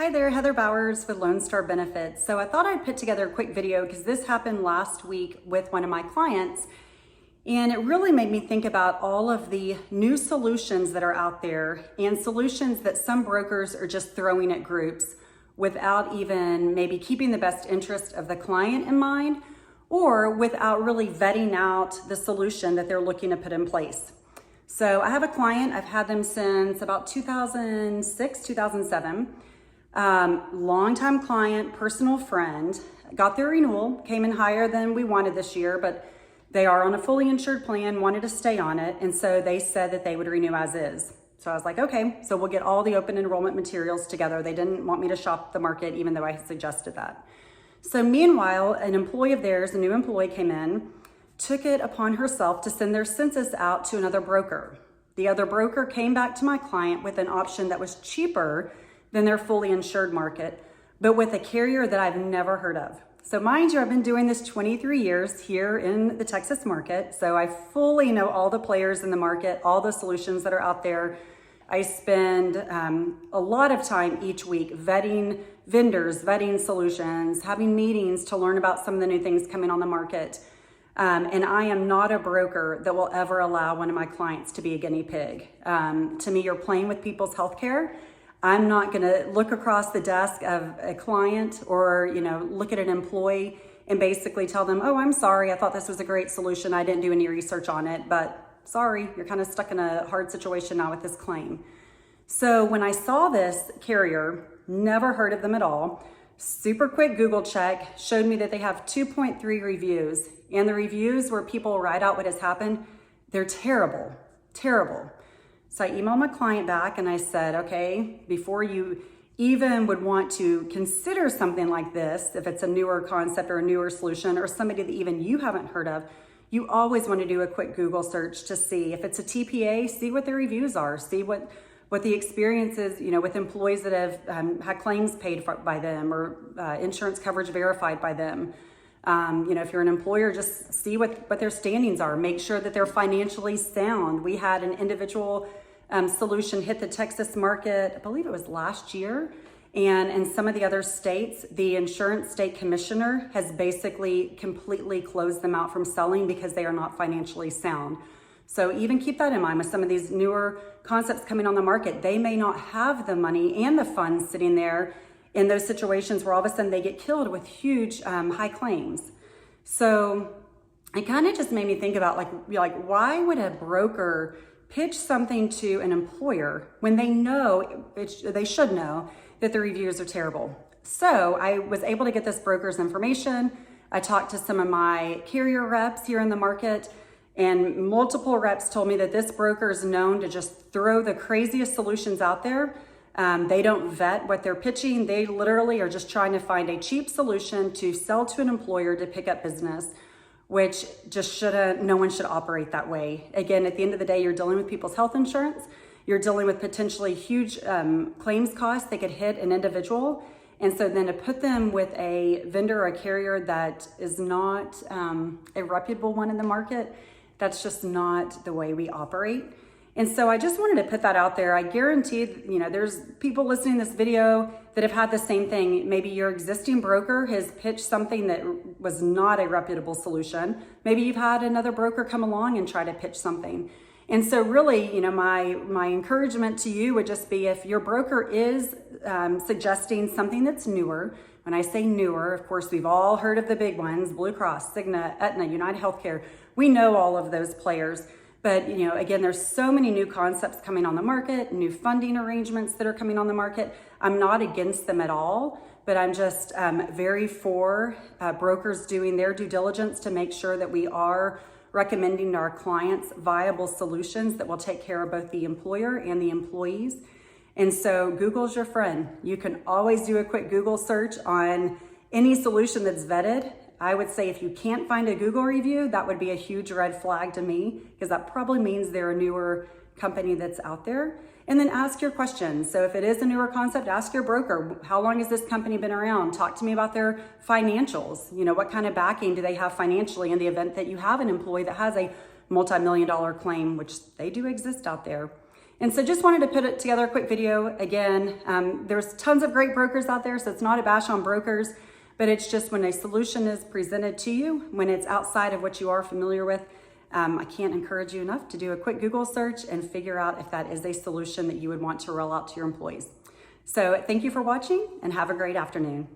Hi there, Heather Bowers with Lone Star Benefits. So I thought I'd put together a quick video because this happened last week with one of my clients, and it really made me think about all of the new solutions that are out there and solutions that some brokers are just throwing at groups without even maybe keeping the best interest of the client in mind or without really vetting out the solution that they're looking to put in place. So I have a client, I've had them since about 2006, 2007. Longtime client, personal friend, got their renewal, came in higher than we wanted this year, but they are on a fully insured plan, wanted to stay on it, and so they said that they would renew as is. So I was like, okay, so we'll get all the open enrollment materials together. They didn't want me to shop the market, even though I had suggested that. So meanwhile, an employee of theirs, a new employee came in, took it upon herself to send their census out to another broker. The other broker came back to my client with an option that was cheaper than their fully insured market, but with a carrier that I've never heard of. So mind you, I've been doing this 23 years here in the Texas market, so I fully know all the players in the market, all the solutions that are out there. I spend a lot of time each week vetting vendors, vetting solutions, having meetings to learn about some of the new things coming on the market. And I am not a broker that will ever allow one of my clients to be a guinea pig. To me, you're playing with people's healthcare. I'm not going to look across the desk of a client or, look at an employee and basically tell them, oh, I'm sorry, I thought this was a great solution. I didn't do any research on it, but sorry, you're kind of stuck in a hard situation now with this claim. So when I saw this carrier, never heard of them at all, super quick Google check showed me that they have 2.3 reviews, and the reviews where people write out what has happened, they're terrible, terrible. So I emailed my client back and I said, okay, before you even would want to consider something like this, if it's a newer concept or a newer solution or somebody that even you haven't heard of, you always want to do a quick Google search to see if it's a TPA, see what the reviews are, see what the experience is, with employees that have had claims paid by them or insurance coverage verified by them. If you're an employer, just see what their standings are. Make sure that they're financially sound. We had an individual solution hit the Texas market, I believe it was last year. And in some of the other states, the insurance state commissioner has basically completely closed them out from selling because they are not financially sound. So even keep that in mind with some of these newer concepts coming on the market. They may not have the money and the funds sitting there in those situations where all of a sudden they get killed with huge high claims. So it kind of just made me think about like why would a broker pitch something to an employer when they know, they should know that the reviews are terrible? So I was able to get this broker's information. I talked to some of my carrier reps here in the market, and multiple reps told me that this broker is known to just throw the craziest solutions out there. They don't vet what they're pitching. They literally are just trying to find a cheap solution to sell to an employer to pick up business, which just no one should operate that way. Again, at the end of the day, you're dealing with people's health insurance. You're dealing with potentially huge claims costs that could hit an individual. And so then to put them with a vendor or a carrier that is not a reputable one in the market, that's just not the way we operate. And so I just wanted to put that out there. I guarantee, there's people listening to this video that have had the same thing. Maybe your existing broker has pitched something that was not a reputable solution. Maybe you've had another broker come along and try to pitch something. And so really, my encouragement to you would just be if your broker is suggesting something that's newer. When I say newer, of course, we've all heard of the big ones, Blue Cross, Cigna, Aetna, United Healthcare. We know all of those players. But, again, there's so many new concepts coming on the market, new funding arrangements that are coming on the market. I'm not against them at all, but I'm just very for brokers doing their due diligence to make sure that we are recommending to our clients viable solutions that will take care of both the employer and the employees. And so Google's your friend. You can always do a quick Google search on any solution that's vetted. I would say if you can't find a Google review, that would be a huge red flag to me, because that probably means they're a newer company that's out there. And then ask your questions. So if it is a newer concept, ask your broker, how long has this company been around? Talk to me about their financials. What kind of backing do they have financially in the event that you have an employee that has a multi-million-dollar claim, which they do exist out there. And so just wanted to put it together a quick video. Again, there's tons of great brokers out there, so it's not a bash on brokers, but it's just when a solution is presented to you, when it's outside of what you are familiar with, I can't encourage you enough to do a quick Google search and figure out if that is a solution that you would want to roll out to your employees. So thank you for watching and have a great afternoon.